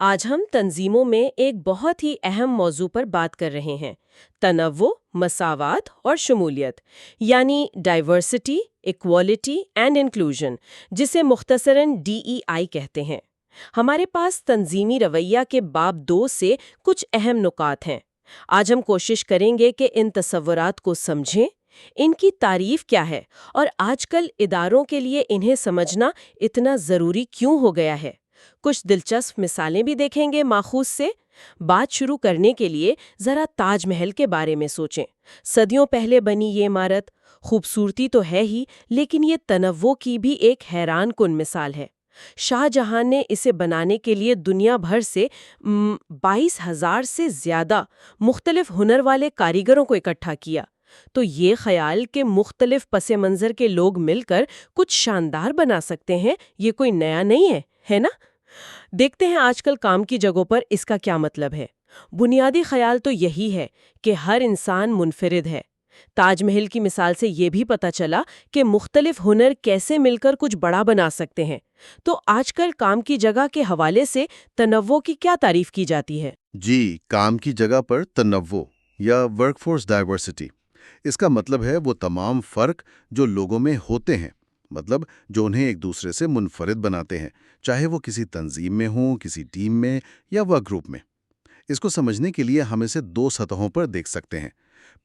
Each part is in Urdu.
آج ہم تنظیموں میں ایک بہت ہی اہم موضوع پر بات کر رہے ہیں: تنوع، مساوات اور شمولیت، یعنی ڈائیورسٹی، ایکوالٹی اینڈ انکلوژن، جسے مختصراً DEI کہتے ہیں۔ ہمارے پاس تنظیمی رویہ کے باب 2 سے کچھ اہم نکات ہیں۔ آج ہم کوشش کریں گے کہ ان تصورات کو سمجھیں، ان کی تعریف کیا ہے، اور آج کل اداروں کے لیے انہیں سمجھنا اتنا ضروری کیوں ہو گیا ہے۔ کچھ دلچسپ مثالیں بھی دیکھیں گے ماخوذ سے۔ بات شروع کرنے کے لیے ذرا تاج محل کے بارے میں سوچیں۔ صدیوں پہلے بنی یہ عمارت خوبصورتی تو ہے ہی، لیکن یہ تنوع کی بھی ایک حیران کن مثال ہے۔ شاہ جہاں نے اسے بنانے کے لیے دنیا بھر سے 22,000 سے زیادہ مختلف ہنر والے کاریگروں کو اکٹھا کیا۔ تو یہ خیال کہ مختلف پس منظر کے لوگ مل کر کچھ شاندار بنا سکتے ہیں، یہ کوئی نیا نہیں ہے نا؟ دیکھتے ہیں آج کل کام کی جگہوں پر اس کا کیا مطلب ہے۔ بنیادی خیال تو یہی ہے کہ ہر انسان منفرد ہے۔ تاج محل کی مثال سے یہ بھی پتہ چلا کہ مختلف ہنر کیسے مل کر کچھ بڑا بنا سکتے ہیں۔ تو آج کل کام کی جگہ کے حوالے سے تنوع کی کیا تعریف کی جاتی ہے؟ جی، کام کی جگہ پر تنوع یا ورک فورس ڈائیورسٹی، اس کا مطلب ہے وہ تمام فرق جو لوگوں میں ہوتے ہیں، مطلب جو انہیں ایک دوسرے سے منفرد بناتے ہیں، چاہے وہ کسی تنظیم میں ہوں، کسی ٹیم میں یا ورک گروپ میں۔ اس کو سمجھنے کے لیے ہم اسے 2 سطحوں پر دیکھ سکتے ہیں۔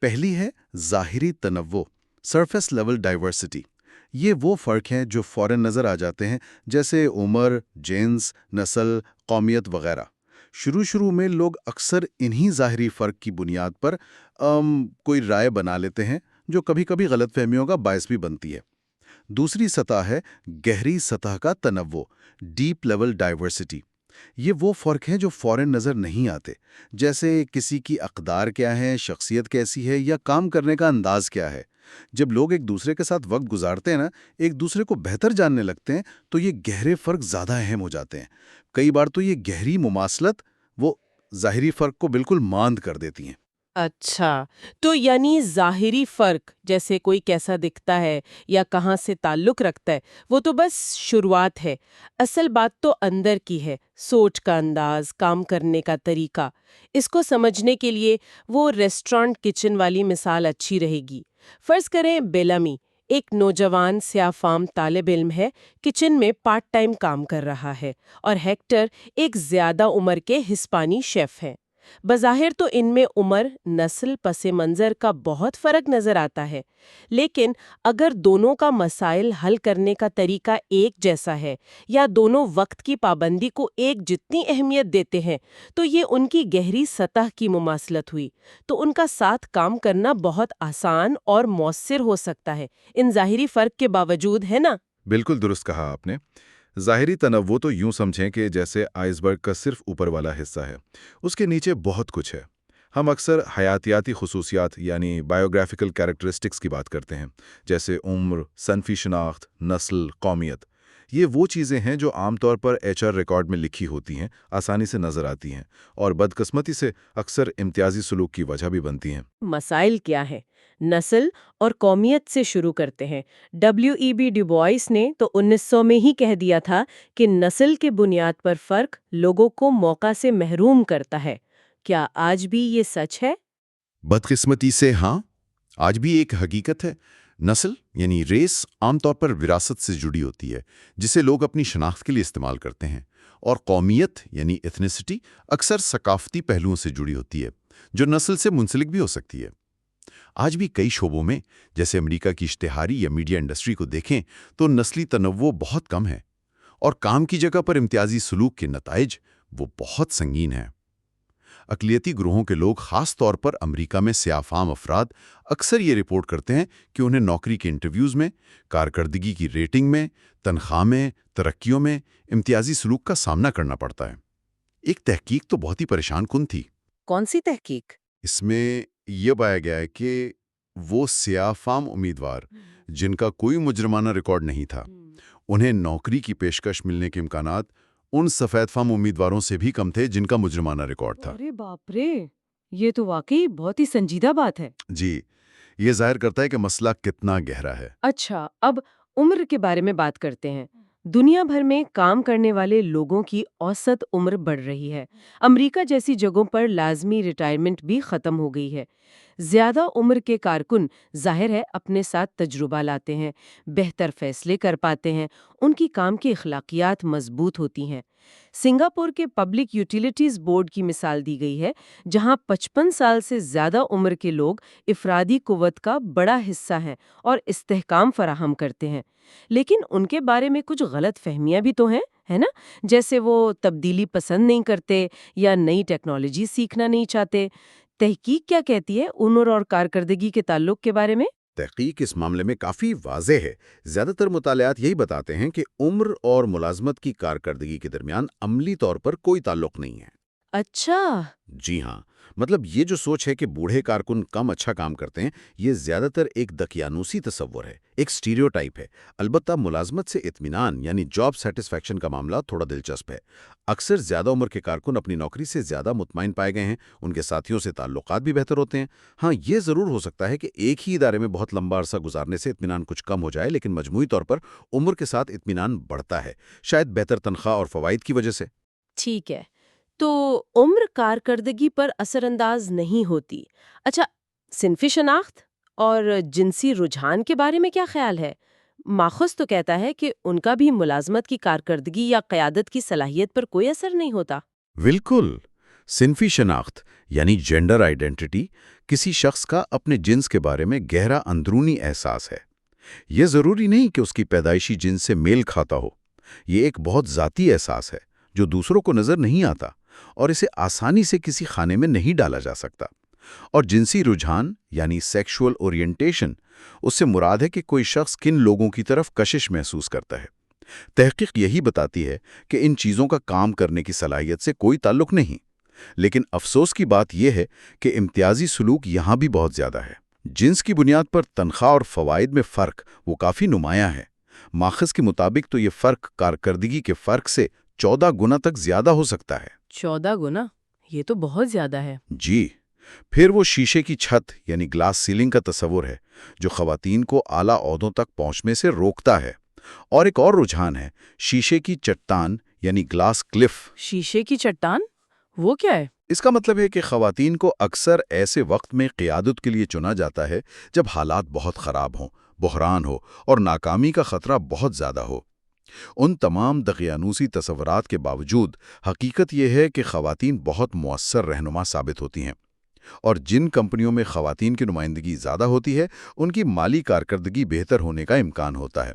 پہلی ہے ظاہری تنوع، سرفیس لیول ڈائیورسٹی۔ یہ وہ فرق ہیں جو فوراً نظر آ جاتے ہیں، جیسے عمر، جنس، نسل، قومیت وغیرہ۔ شروع میں لوگ اکثر انہی ظاہری فرق کی بنیاد پر کوئی رائے بنا لیتے ہیں، جو کبھی کبھی غلط فہمیوں کا باعث بھی بنتی ہے۔ دوسری سطح ہے گہری سطح کا تنوع، ڈیپ لیول ڈائیورسٹی۔ یہ وہ فرق ہیں جو فوراً نظر نہیں آتے، جیسے کسی کی اقدار کیا ہے، شخصیت کیسی ہے، یا کام کرنے کا انداز کیا ہے۔ جب لوگ ایک دوسرے کے ساتھ وقت گزارتے ہیں نا، ایک دوسرے کو بہتر جاننے لگتے ہیں، تو یہ گہرے فرق زیادہ اہم ہو جاتے ہیں۔ کئی بار تو یہ گہری مماثلت وہ ظاہری فرق کو بالکل ماند کر دیتی ہیں۔ اچھا، تو یعنی ظاہری فرق، جیسے کوئی کیسا دکھتا ہے یا کہاں سے تعلق رکھتا ہے، وہ تو بس شروعات ہے۔ اصل بات تو اندر کی ہے، سوچ کا انداز، کام کرنے کا طریقہ۔ اس کو سمجھنے کے لیے وہ ریسٹورانٹ کچن والی مثال اچھی رہے گی۔ فرض کریں بیلامی ایک نوجوان سیاہ فام طالب علم ہے، کچن میں پارٹ ٹائم کام کر رہا ہے، اور ہیکٹر ایک زیادہ عمر کے ہسپانی شیف ہیں۔ بظاہر تو ان میں عمر، نسل، پس منظر کا بہت فرق نظر آتا ہے، لیکن اگر دونوں کا مسائل حل کرنے کا طریقہ ایک جیسا ہے، یا دونوں وقت کی پابندی کو ایک جتنی اہمیت دیتے ہیں، تو یہ ان کی گہری سطح کی مماثلت ہوئی۔ تو ان کا ساتھ کام کرنا بہت آسان اور مؤثر ہو سکتا ہے، ان ظاہری فرق کے باوجود، ہے نا؟ بالکل درست کہا آپ نے۔ ظاہری تنوع تو یوں سمجھیں کہ جیسے آئس برگ کا صرف اوپر والا حصہ ہے، اس کے نیچے بہت کچھ ہے۔ ہم اکثر حیاتیاتی خصوصیات یعنی بایوگرافیکل کیریکٹرسٹکس کی بات کرتے ہیں، جیسے عمر، صنفی شناخت، نسل، قومیت۔ یہ وہ چیزیں ہیں جو عام طور پر HR ریکارڈ میں لکھی ہوتی ہیں، آسانی سے نظر آتی ہیں، اور بدقسمتی سے اکثر امتیازی سلوک کی وجہ بھی بنتی ہیں۔ مسائل کیا ہے؟ نسل اور قومیت سے شروع کرتے ہیں۔ WEB ڈوبوائس نے تو 1900 میں ہی کہہ دیا تھا کہ نسل کے بنیاد پر فرق لوگوں کو موقع سے محروم کرتا ہے۔ کیا آج بھی یہ سچ ہے؟ بدقسمتی سے ہاں، آج بھی ایک حقیقت ہے۔ نسل یعنی ریس عام طور پر وراثت سے جڑی ہوتی ہے، جسے لوگ اپنی شناخت کے لیے استعمال کرتے ہیں، اور قومیت یعنی ایتھنیسٹی اکثر ثقافتی پہلوؤں سے جڑی ہوتی ہے، جو نسل سے منسلک بھی ہو سکتی ہے۔ آج بھی کئی شعبوں میں، جیسے امریکہ کی اشتہاری یا میڈیا انڈسٹری کو دیکھیں تو نسلی تنوع بہت کم ہے، اور کام کی جگہ پر امتیازی سلوک کے نتائج وہ بہت سنگین ہیں۔ اقلیتی گروہوں کے لوگ، خاص طور پر امریکہ میں سیاہ فام افراد، اکثر یہ رپورٹ کرتے ہیں کہ انہیں نوکری کے انٹرویوز میں، کارکردگی کی ریٹنگ میں، تنخواہ میں، ترقیوں میں امتیازی سلوک کا سامنا کرنا پڑتا ہے۔ ایک تحقیق تو بہت ہی پریشان کن تھی۔ کون سی تحقیق؟ اس میں یہ پایا گیا ہے کہ وہ سیاہ فام امیدوار جن کا کوئی مجرمانہ ریکارڈ نہیں تھا، انہیں نوکری کی پیشکش ملنے کے امکانات ان سفید فام امیدواروں سے بھی کم تھے جن کا مجرمانہ ریکارڈ تھا۔ ارے باپ رے، یہ تو واقعی بہت ہی سنجیدہ بات ہے۔ جی، یہ ظاہر کرتا ہے کہ مسئلہ کتنا گہرا ہے۔ اچھا، اب عمر کے بارے میں بات کرتے ہیں۔ دنیا بھر میں کام کرنے والے لوگوں کی اوسط عمر بڑھ رہی ہے۔ امریکہ جیسی جگہوں پر لازمی ریٹائرمنٹ بھی ختم ہو گئی ہے۔ زیادہ عمر کے کارکن ظاہر ہے اپنے ساتھ تجربہ لاتے ہیں، بہتر فیصلے کر پاتے ہیں، ان کی کام کی اخلاقیات مضبوط ہوتی ہیں۔ سنگاپور کے پبلک یوٹیلیٹیز بورڈ کی مثال دی گئی ہے، جہاں 55 سال سے زیادہ عمر کے لوگ افرادی قوت کا بڑا حصہ ہیں اور استحکام فراہم کرتے ہیں۔ لیکن ان کے بارے میں کچھ غلط فہمیاں بھی تو ہیں، ہے نا؟ جیسے وہ تبدیلی پسند نہیں کرتے یا نئی ٹیکنالوجی سیکھنا نہیں چاہتے۔ تحقیق کیا کہتی ہے عمر اور کارکردگی کے تعلق کے بارے میں؟ تحقیق اس معاملے میں کافی واضح ہے۔ زیادہ تر مطالعات یہی بتاتے ہیں کہ عمر اور ملازمت کی کارکردگی کے درمیان عملی طور پر کوئی تعلق نہیں ہے۔ اچھا۔ جی ہاں، مطلب یہ جو سوچ ہے کہ بوڑھے کارکن کم اچھا کام کرتے ہیں، یہ زیادہ تر ایک دقیانوسی تصور ہے، ایک سٹیریوٹائپ ہے۔ البتہ ملازمت سے اطمینان یعنی جاب سیٹسفیکشن کا معاملہ تھوڑا دلچسپ ہے۔ اکثر زیادہ عمر کے کارکن اپنی نوکری سے زیادہ مطمئن پائے گئے ہیں، ان کے ساتھیوں سے تعلقات بھی بہتر ہوتے ہیں۔ ہاں، یہ ضرور ہو سکتا ہے کہ ایک ہی ادارے میں بہت لمبا عرصہ گزارنے سے اطمینان کچھ کم ہو جائے، لیکن مجموعی طور پر عمر کے ساتھ اطمینان بڑھتا ہے، شاید بہتر تنخواہ اور فوائد کی وجہ سے۔ ٹھیک ہے، تو عمر کارکردگی پر اثر انداز نہیں ہوتی۔ اچھا، صنفی شناخت اور جنسی رجحان کے بارے میں کیا خیال ہے؟ ماخذ تو کہتا ہے کہ ان کا بھی ملازمت کی کارکردگی یا قیادت کی صلاحیت پر کوئی اثر نہیں ہوتا۔ بالکل، صنفی شناخت یعنی جینڈر آئیڈینٹی کسی شخص کا اپنے جنس کے بارے میں گہرا اندرونی احساس ہے۔ یہ ضروری نہیں کہ اس کی پیدائشی جنس سے میل کھاتا ہو۔ یہ ایک بہت ذاتی احساس ہے جو دوسروں کو نظر نہیں آتا اور اسے آسانی سے کسی خانے میں نہیں ڈالا جا سکتا۔ اور جنسی رجحان یعنی سیکشول اورینٹیشن، اس سے مراد ہے کہ کوئی شخص کن لوگوں کی طرف کشش محسوس کرتا ہے۔ تحقیق یہی بتاتی ہے کہ ان چیزوں کا کام کرنے کی صلاحیت سے کوئی تعلق نہیں۔ لیکن افسوس کی بات یہ ہے کہ امتیازی سلوک یہاں بھی بہت زیادہ ہے۔ جنس کی بنیاد پر تنخواہ اور فوائد میں فرق وہ کافی نمایاں ہے۔ ماخذ کے مطابق تو یہ فرق کارکردگی کے فرق سے 14 گنا تک زیادہ ہو سکتا ہے۔ 14 گنا؟ یہ تو بہت زیادہ ہے۔ جی، پھر وہ شیشے کی چھت یعنی گلاس سیلنگ کا تصور ہے جو خواتین کو اعلیٰ عہدوں تک پہنچنے سے روکتا ہے۔ اور ایک اور رجحان ہے شیشے کی چٹان یعنی گلاس کلف۔ شیشے کی چٹان؟ وہ کیا ہے؟ اس کا مطلب ہے کہ خواتین کو اکثر ایسے وقت میں قیادت کے لیے چنا جاتا ہے جب حالات بہت خراب ہوں، بحران ہو اور ناکامی کا خطرہ بہت زیادہ ہو۔ ان تمام دقیانوسی تصورات کے باوجود حقیقت یہ ہے کہ خواتین بہت مؤثر رہنما ثابت ہوتی ہیں، اور جن کمپنیوں میں خواتین کی نمائندگی زیادہ ہوتی ہے ان کی مالی کارکردگی بہتر ہونے کا امکان ہوتا ہے۔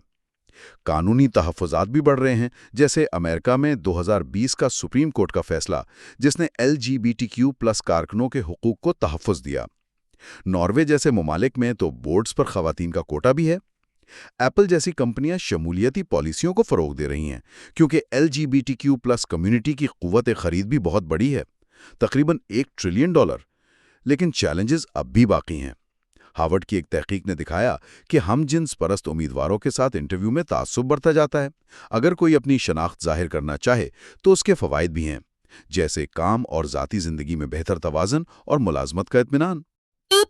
قانونی تحفظات بھی بڑھ رہے ہیں، جیسے امریکہ میں 2020 کا سپریم کورٹ کا فیصلہ جس نے LGBTQ+ کارکنوں کے حقوق کو تحفظ دیا۔ ناروے جیسے ممالک میں تو بورڈز پر خواتین کا کوٹا بھی ہے۔ ایپل جیسی کمپنیاں شمولیتی پالیسیوں کو فروغ دے رہی ہیں کیونکہ LGBTQ+ کمیونٹی کی قوت خرید بھی بہت بڑی ہے، تقریباً $1 ٹریلین۔ لیکن چیلنجز اب بھی باقی ہیں۔ ہارورڈ کی ایک تحقیق نے دکھایا کہ ہم جنس پرست امیدواروں کے ساتھ انٹرویو میں تعصب بڑھتا جاتا ہے۔ اگر کوئی اپنی شناخت ظاہر کرنا چاہے تو اس کے فوائد بھی ہیں، جیسے کام اور ذاتی زندگی میں بہتر توازن اور ملازمت کا اطمینان۔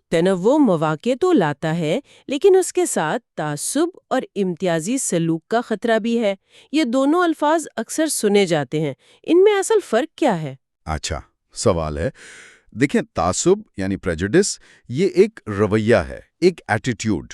تنوع مواقع تو لاتا ہے، لیکن اس کے ساتھ تعصب اور امتیازی سلوک کا خطرہ بھی ہے۔ یہ دونوں الفاظ اکثر سنے جاتے ہیں، ان میں اصل فرق کیا ہے؟ اچھا سوال ہے۔ دیکھیں، تعصب یعنی پریجوڈس یہ ایک رویہ ہے، ایک ایٹیٹیوڈ۔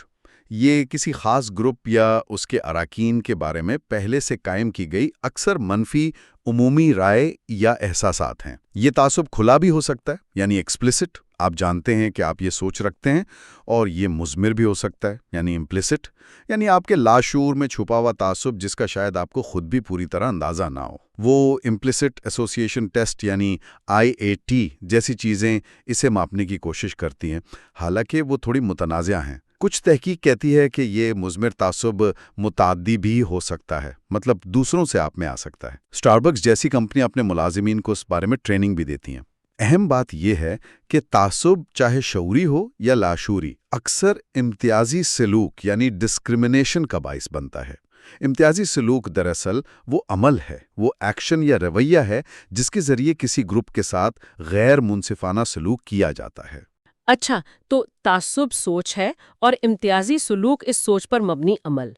یہ کسی خاص گروپ یا اس کے اراکین کے بارے میں پہلے سے قائم کی گئی اکثر منفی عمومی رائے یا احساسات ہیں۔ یہ تعصب کھلا بھی ہو سکتا ہے یعنی ایکسپلسٹ، آپ جانتے ہیں کہ آپ یہ سوچ رکھتے ہیں، اور یہ مضمر بھی ہو سکتا ہے یعنی امپلسٹ، یعنی آپ کے لاشعور میں چھپا ہوا تعصب جس کا شاید آپ کو خود بھی پوری طرح اندازہ نہ ہو۔ وہ امپلسٹ ایسوسیشن ٹیسٹ یعنی IAT جیسی چیزیں اسے ماپنے کی کوشش کرتی ہیں، حالانکہ وہ تھوڑی متنازع ہیں۔ کچھ تحقیق کہتی ہے کہ یہ مضمر تعصب متعدی بھی ہو سکتا ہے، مطلب دوسروں سے آپ میں آ سکتا ہے۔ اسٹاربکس جیسی کمپنیاں اپنے ملازمین کو اس بارے میں ٹریننگ بھی دیتی ہیں۔ اہم بات یہ ہے کہ تعصب چاہے شعوری ہو یا لاشعوری اکثر امتیازی سلوک یعنی ڈسکریمنیشن کا باعث بنتا ہے۔ امتیازی سلوک دراصل وہ عمل ہے، وہ ایکشن یا رویہ ہے جس کے ذریعے کسی گروپ کے ساتھ غیر منصفانہ سلوک کیا جاتا ہے۔ اچھا، تو تعصب سوچ ہے اور امتیازی سلوک اس سوچ پر مبنی عمل۔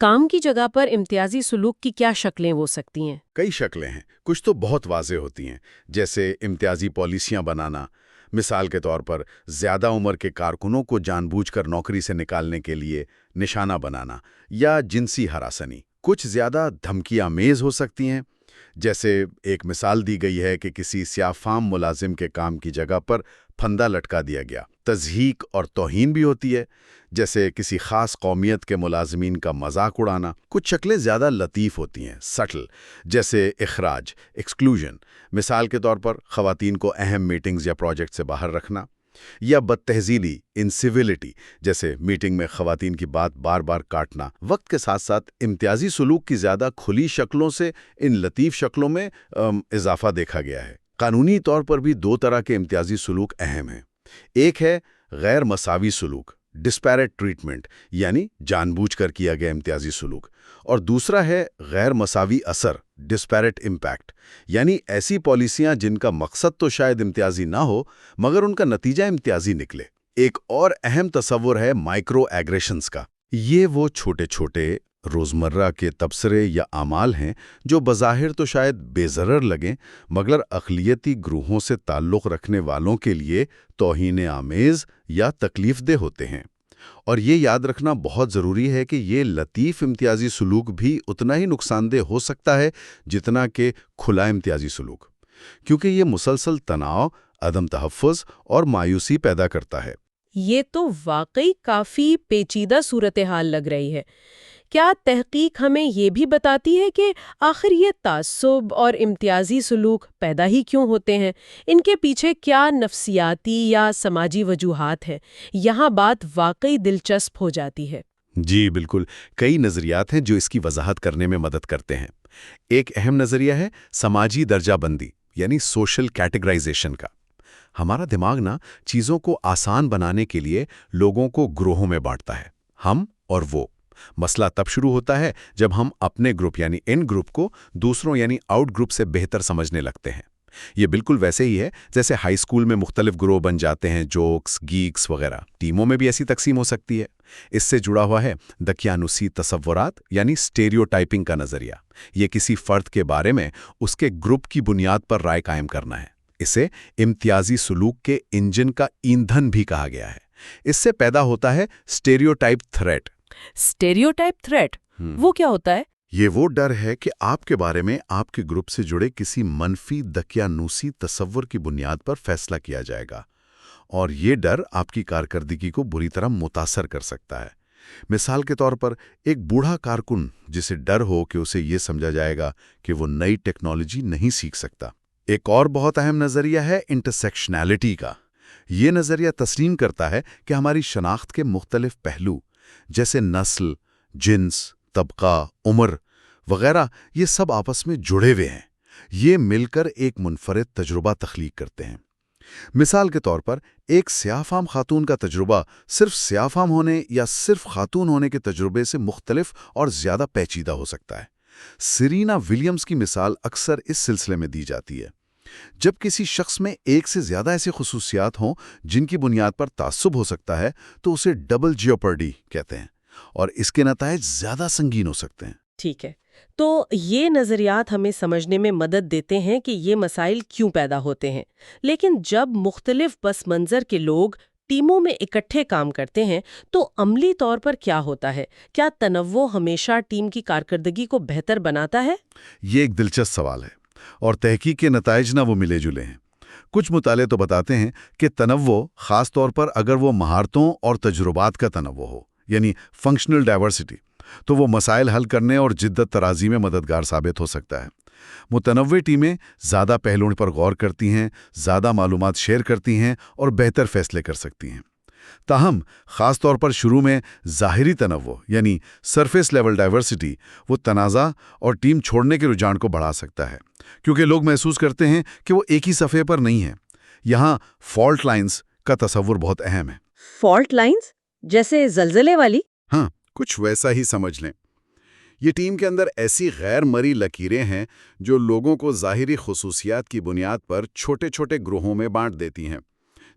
کام کی جگہ پر امتیازی سلوک کی کیا شکلیں ہو سکتی ہیں؟ کئی شکلیں ہیں، کچھ تو بہت واضح ہوتی ہیں، جیسے امتیازی پالیسیاں بنانا۔ مثال کے طور پر زیادہ عمر کے کارکنوں کو جان بوجھ کر نوکری سے نکالنے کے لیے نشانہ بنانا، یا جنسی ہراسانی۔ کچھ زیادہ دھمکی آمیز ہو سکتی ہیں، جیسے ایک مثال دی گئی ہے کہ کسی سیاہ فام ملازم کے کام کی جگہ پر پھندا لٹکا دیا گیا۔ تضحیک اور توہین بھی ہوتی ہے، جیسے کسی خاص قومیت کے ملازمین کا مذاق اڑانا۔ کچھ شکلیں زیادہ لطیف ہوتی ہیں، سٹل، جیسے اخراج، ایکسکلوژن۔ مثال کے طور پر خواتین کو اہم میٹنگز یا پروجیکٹ سے باہر رکھنا، یا بدتہذیبی، انسیویلٹی، جیسے میٹنگ میں خواتین کی بات بار بار کاٹنا۔ وقت کے ساتھ ساتھ امتیازی سلوک کی زیادہ کھلی شکلوں سے ان لطیف شکلوں میں اضافہ دیکھا گیا ہے۔ قانونی طور پر بھی دو طرح کے امتیازی سلوک اہم ہیں۔ ایک ہے غیر مساوی سلوک، ڈسپیرٹ ٹریٹمنٹ، یعنی جان بوجھ کر کیا گیا امتیازی سلوک، اور دوسرا ہے غیر مساوی اثر، ڈسپیرٹ امپیکٹ، یعنی ایسی پالیسیاں جن کا مقصد تو شاید امتیازی نہ ہو مگر ان کا نتیجہ امتیازی نکلے۔ ایک اور اہم تصور ہے مائکرو ایگریشنز کا۔ یہ وہ چھوٹے چھوٹے روزمرہ کے تبصرے یا اعمال ہیں جو بظاہر تو شاید بے ضرر لگیں مگر اقلیتی گروہوں سے تعلق رکھنے والوں کے لیے توہین آمیز یا تکلیف دہ ہوتے ہیں۔ اور یہ یاد رکھنا بہت ضروری ہے کہ یہ لطیف امتیازی سلوک بھی اتنا ہی نقصان دہ ہو سکتا ہے جتنا کہ کھلا امتیازی سلوک، کیونکہ یہ مسلسل تناؤ، عدم تحفظ اور مایوسی پیدا کرتا ہے۔ یہ تو واقعی کافی پیچیدہ صورتحال لگ رہی ہے۔ کیا تحقیق ہمیں یہ بھی بتاتی ہے کہ آخر یہ تعصب اور امتیازی سلوک پیدا ہی کیوں ہوتے ہیں؟ ان کے پیچھے کیا نفسیاتی یا سماجی وجوہات ہیں؟ یہاں بات واقعی دلچسپ ہو جاتی ہے۔ جی بالکل، کئی نظریات ہیں جو اس کی وضاحت کرنے میں مدد کرتے ہیں۔ ایک اہم نظریہ ہے سماجی درجہ بندی، یعنی سوشل کیٹیگرائزیشن کا۔ ہمارا دماغ چیزوں کو آسان بنانے کے لیے لوگوں کو گروہوں میں بانٹتا ہے، ہم اور وہ۔ مسئلہ تب شروع ہوتا ہے جب ہم اپنے گروپ یعنی ان گروپ کو دوسروں یعنی آؤٹ گروپ سے بہتر سمجھنے لگتے ہیں۔ یہ بالکل ویسے ہی ہے جیسے ہائی اسکول میں مختلف گروہ بن جاتے ہیں، جوکس، گیکس وغیرہ۔ ٹیموں میں بھی ایسی تقسیم ہو سکتی ہے۔ اس سے جڑا ہوا ہے دقیانوسی تصورات یعنی اسٹیریوٹائپنگ کا نظریہ۔ یہ کسی فرد کے بارے میں اس کے گروپ کی بنیاد پر رائے قائم کرنا ہے۔ اسے امتیازی سلوک کے انجن کا ایندھن بھی کہا گیا ہے۔ اس سے پیدا ہوتا ہے اسٹیریوٹائپ تھریٹ۔ اسٹیریوٹائپ تھریٹ، وہ کیا ہوتا ہے؟ یہ وہ ڈر ہے کہ آپ کے بارے میں آپ کے گروپ سے جڑے کسی منفی دقیانوسی تصور کی بنیاد پر فیصلہ کیا جائے گا، اور یہ ڈر آپ کی کارکردگی کو بری طرح متاثر کر سکتا ہے۔ مثال کے طور پر ایک بوڑھا کارکن جسے ڈر ہو کہ اسے یہ سمجھا جائے گا کہ وہ نئی ٹیکنالوجی نہیں سیکھ سکتا۔ ایک اور بہت اہم نظریہ ہے انٹرسیکشنالٹی کا۔ یہ نظریہ تسلیم کرتا ہے کہ ہماری شناخت کے مختلف پہلو جیسے نسل، جنس، طبقہ، عمر وغیرہ یہ سب آپس میں جڑے ہوئے ہیں۔ یہ مل کر ایک منفرد تجربہ تخلیق کرتے ہیں۔ مثال کے طور پر ایک سیاہ فام خاتون کا تجربہ صرف سیاہ فام ہونے یا صرف خاتون ہونے کے تجربے سے مختلف اور زیادہ پیچیدہ ہو سکتا ہے۔ سرینا ولیمز کی مثال اکثر اس سلسلے میں دی جاتی ہے۔ جب کسی شخص میں ایک سے زیادہ ایسی خصوصیات ہوں جن کی بنیاد پر تعصب ہو سکتا ہے تو اسے ڈبل جیوپرڈی کہتے ہیں، اور اس کے نتائج زیادہ سنگین ہو سکتے ہیں۔ ٹھیک ہے، تو یہ نظریات ہمیں سمجھنے میں مدد دیتے ہیں کہ یہ مسائل کیوں پیدا ہوتے ہیں۔ لیکن جب مختلف پس منظر کے لوگ ٹیموں میں اکٹھے کام کرتے ہیں تو عملی طور پر کیا ہوتا ہے؟ کیا تنوع ہمیشہ ٹیم کی کارکردگی کو بہتر بناتا ہے؟ یہ ایک دلچسپ سوال ہے، اور تحقیق کے نتائج وہ ملے جلے ہیں۔ کچھ مطالعے تو بتاتے ہیں کہ تنوع، خاص طور پر اگر وہ مہارتوں اور تجربات کا تنوع ہو، یعنی فنکشنل ڈائیورسٹی، تو وہ مسائل حل کرنے اور جدت ترازی میں مددگار ثابت ہو سکتا ہے۔ متنوع ٹیمیں زیادہ پہلوؤں پر غور کرتی ہیں، زیادہ معلومات شیئر کرتی ہیں اور بہتر فیصلے کر سکتی ہیں۔ تاہم خاص طور پر شروع میں ظاہری تنوع یعنی سرفیس لیول ڈائیورسٹی وہ تنازع اور ٹیم چھوڑنے کے رجحان کو بڑھا سکتا ہے، کیونکہ لوگ محسوس کرتے ہیں کہ وہ ایک ہی صفحے پر نہیں ہیں۔ یہاں فالٹ لائنز کا تصور بہت اہم ہے۔ فالٹ لائنز جیسے زلزلے والی؟ ہاں، کچھ ویسا ہی سمجھ لیں۔ یہ ٹیم کے اندر ایسی غیر مرئی لکیریں ہیں جو لوگوں کو ظاہری خصوصیات کی بنیاد پر چھوٹے چھوٹے گروہوں میں بانٹ دیتی ہیں۔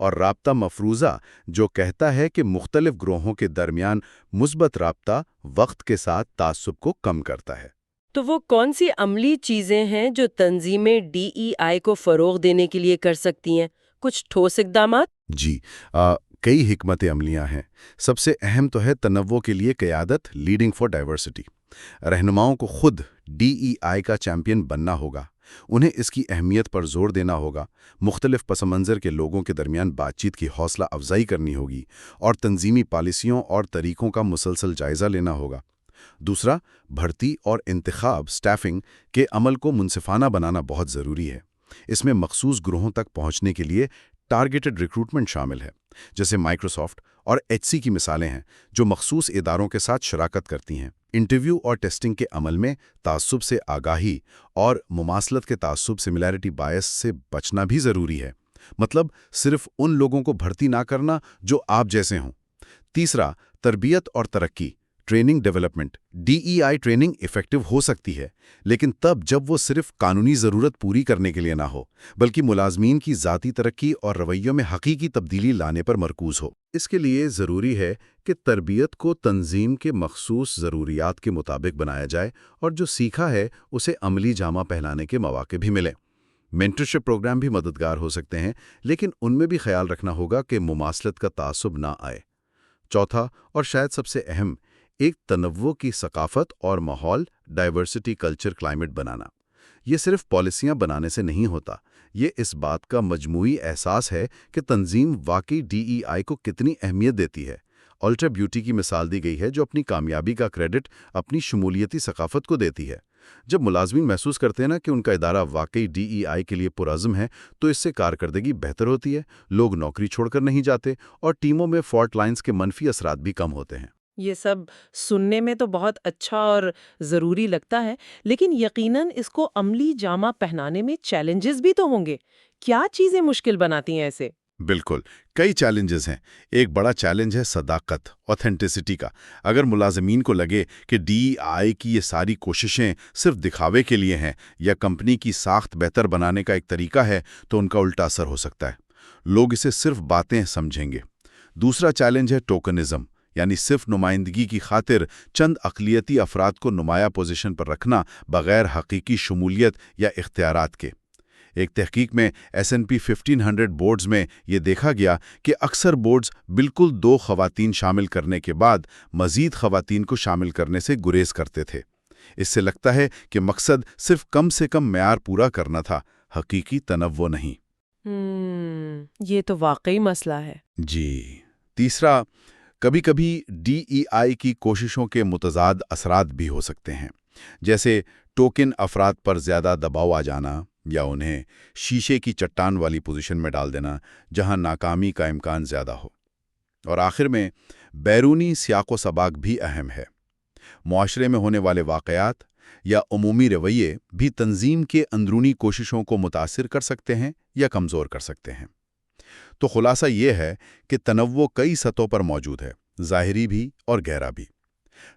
اور رابطہ مفروضہ جو کہتا ہے کہ مختلف گروہوں کے درمیان مثبت رابطہ وقت کے ساتھ تعصب کو کم کرتا ہے۔ تو وہ کون سی عملی چیزیں ہیں جو تنظیمیں DEI کو فروغ دینے کے لیے کر سکتی ہیں؟ کچھ ٹھوس اقدامات؟ جی، کئی حکمت عملیاں ہیں۔ سب سے اہم تو ہے تنوع کے لیے قیادت، لیڈنگ فار ڈائیورسٹی۔ رہنماؤں کو خود DEI کا چیمپئن بننا ہوگا، انہیں اس کی اہمیت پر زور دینا ہوگا، مختلف پس منظر کے لوگوں کے درمیان بات چیت کی حوصلہ افزائی کرنی ہوگی اور تنظیمی پالیسیوں اور طریقوں کا مسلسل جائزہ لینا ہوگا۔ دوسرا، بھرتی اور انتخاب اسٹافنگ کے عمل کو منصفانہ بنانا بہت ضروری ہے۔ اس میں مخصوص گروہوں تک پہنچنے کے لیے ٹارگیٹڈ ریکروٹمنٹ شامل ہے، جیسے مائکروسافٹ اور HC کی مثالیں ہیں جو مخصوص اداروں کے ساتھ شراکت کرتی ہیں۔ انٹرویو اور ٹیسٹنگ کے عمل میں تعصب سے آگاہی اور مماثلت کے تعصب سملیرٹی بائس سے بچنا بھی ضروری ہے، مطلب صرف ان لوگوں کو بھرتی نہ کرنا جو آپ جیسے ہوں۔ تیسرا، تربیت اور ترقی، training development. DEI training effective ہو سکتی ہے، لیکن تب جب وہ صرف قانونی ضرورت پوری کرنے کے لیے نہ ہو، بلکہ ملازمین کی ذاتی ترقی اور رویوں میں حقیقی تبدیلی لانے پر مرکوز ہو۔ اس کے لیے ضروری ہے کہ تربیت کو تنظیم کے مخصوص ضروریات کے مطابق بنایا جائے اور جو سیکھا ہے اسے عملی جامہ پہنانے کے مواقع بھی ملیں۔ مینٹرشپ پروگرام بھی مددگار ہو سکتے ہیں، لیکن ان میں بھی خیال رکھنا ہوگا کہ مماثلت کا تعصب نہ آئے۔ چوتھا اور شاید سب سے اہم، ایک تنوع کی ثقافت اور ماحول، ڈائیورسٹی کلچر کلائمیٹ بنانا۔ یہ صرف پالیسیاں بنانے سے نہیں ہوتا، یہ اس بات کا مجموعی احساس ہے کہ تنظیم واقعی DEI کو کتنی اہمیت دیتی ہے۔ الٹرا بیوٹی کی مثال دی گئی ہے جو اپنی کامیابی کا کریڈٹ اپنی شمولیتی ثقافت کو دیتی ہے۔ جب ملازمین محسوس کرتے ہیں نا کہ ان کا ادارہ واقعی DEI کے لیے پرعزم ہے تو اس سے کارکردگی بہتر ہوتی ہے، لوگ نوکری چھوڑ کر نہیں جاتے اور ٹیموں میں فالٹ لائنز کے منفی اثرات بھی کم ہوتے ہیں۔ یہ سب سننے میں تو بہت اچھا اور ضروری لگتا ہے، لیکن یقیناً اس کو عملی جامہ پہنانے میں چیلنجز بھی تو ہوں گے۔ کیا چیزیں مشکل بناتی ہیں ایسے؟ بالکل، کئی چیلنجز ہیں۔ ایک بڑا چیلنج ہے صداقت، اوتھینٹسٹی کا۔ اگر ملازمین کو لگے کہ DEI کی یہ ساری کوششیں صرف دکھاوے کے لیے ہیں یا کمپنی کی ساخت بہتر بنانے کا ایک طریقہ ہے تو ان کا الٹا اثر ہو سکتا ہے۔ لوگ اسے صرف باتیں سمجھیں گے۔ دوسرا چیلنج ہے ٹوکنزم، یعنی صرف نمائندگی کی خاطر چند اقلیتی افراد کو نمایاں پوزیشن پر رکھنا بغیر حقیقی شمولیت یا اختیارات کے۔ ایک تحقیق میں S&P 1500 بورڈز میں یہ دیکھا گیا کہ اکثر بورڈز بالکل 2 خواتین شامل کرنے کے بعد مزید خواتین کو شامل کرنے سے گریز کرتے تھے۔ اس سے لگتا ہے کہ مقصد صرف کم سے کم معیار پورا کرنا تھا، حقیقی تنوع نہیں۔ یہ تو واقعی مسئلہ ہے۔ جی۔ تیسرا، کبھی کبھی DEI کی کوششوں کے متضاد اثرات بھی ہو سکتے ہیں، جیسے ٹوکن افراد پر زیادہ دباؤ آ جانا یا انہیں شیشے کی چٹان والی پوزیشن میں ڈال دینا جہاں ناکامی کا امکان زیادہ ہو۔ اور آخر میں بیرونی سیاق و سباق بھی اہم ہے۔ معاشرے میں ہونے والے واقعات یا عمومی رویے بھی تنظیم کے اندرونی کوششوں کو متاثر کر سکتے ہیں یا کمزور کر سکتے ہیں۔ تو خلاصہ یہ ہے کہ تنوع کئی سطحوں پر موجود ہے، ظاہری بھی اور گہرا بھی۔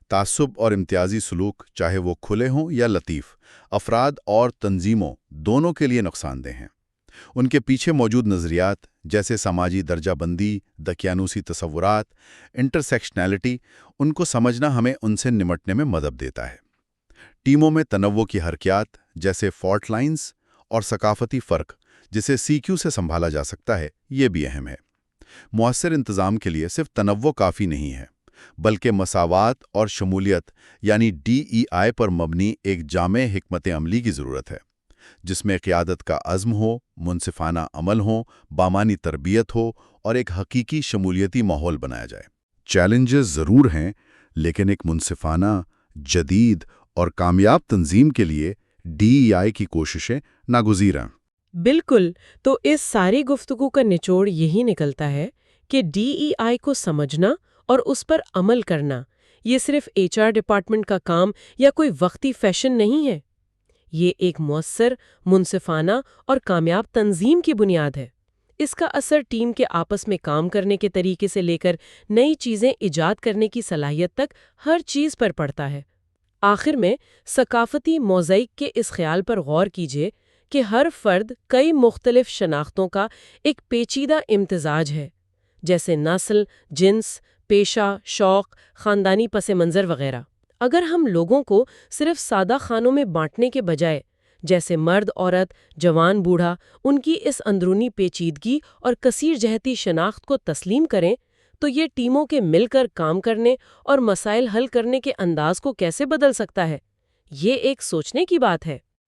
تعصب اور امتیازی سلوک، چاہے وہ کھلے ہوں یا لطیف، افراد اور تنظیموں دونوں کے لیے نقصان دہ ہیں۔ ان کے پیچھے موجود نظریات جیسے سماجی درجہ بندی، دقیانوسی تصورات، انٹرسیکشنالٹی، ان کو سمجھنا ہمیں ان سے نمٹنے میں مدد دیتا ہے۔ ٹیموں میں تنوع کی حرکیات جیسے فالٹ لائنز اور ثقافتی فرق جسے CQ سے سنبھالا جا سکتا ہے، یہ بھی اہم ہے۔ مؤثر انتظام کے لیے صرف تنوع کافی نہیں ہے، بلکہ مساوات اور شمولیت یعنی DEI پر مبنی ایک جامع حکمت عملی کی ضرورت ہے، جس میں قیادت کا عزم ہو، منصفانہ عمل ہو، بامانی تربیت ہو اور ایک حقیقی شمولیتی ماحول بنایا جائے۔ چیلنجز ضرور ہیں، لیکن ایک منصفانہ، جدید اور کامیاب تنظیم کے لیے DEI کی کوششیں ناگزیر ہیں۔ بالکل، تو اس ساری گفتگو کا نچوڑ یہی نکلتا ہے کہ DEI کو سمجھنا اور اس پر عمل کرنا یہ صرف HR ڈپارٹمنٹ کا کام یا کوئی وقتی فیشن نہیں ہے۔ یہ ایک مؤثر، منصفانہ اور کامیاب تنظیم کی بنیاد ہے۔ اس کا اثر ٹیم کے آپس میں کام کرنے کے طریقے سے لے کر نئی چیزیں ایجاد کرنے کی صلاحیت تک ہر چیز پر پڑتا ہے۔ آخر میں ثقافتی موزائک کے اس خیال پر غور کیجیے کہ ہر فرد کئی مختلف شناختوں کا ایک پیچیدہ امتزاج ہے، جیسے نسل، جنس، پیشہ، شوق، خاندانی پس منظر وغیرہ۔ اگر ہم لوگوں کو صرف سادہ خانوں میں بانٹنے کے بجائے، جیسے مرد، عورت، جوان، بوڑھا، ان کی اس اندرونی پیچیدگی اور کثیر جہتی شناخت کو تسلیم کریں، تو یہ ٹیموں کے مل کر کام کرنے اور مسائل حل کرنے کے انداز کو کیسے بدل سکتا ہے؟ یہ ایک سوچنے کی بات ہے۔